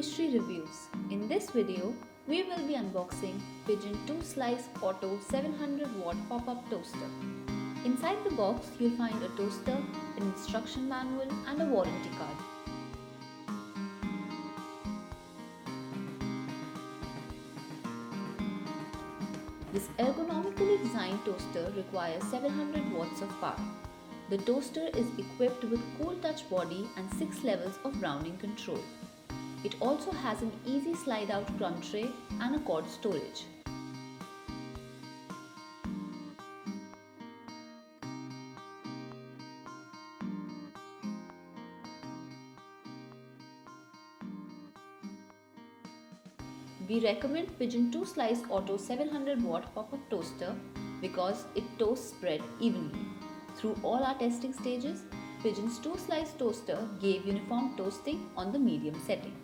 Mishry Reviews. In this video, we will be unboxing Pigeon 2-Slice Auto 700-watt pop-up toaster. Inside the box, you'll find a toaster, an instruction manual and a warranty card. This ergonomically designed toaster requires 700 watts of power. The toaster is equipped with cool touch body and 6 levels of browning control. It also has an easy slide out crumb tray and a cord storage. We recommend Pigeon 2-Slice Auto 700-watt pop-up toaster because it toasts bread evenly. Through all our testing stages, Pigeon's 2-slice toaster gave uniform toasting on the medium setting.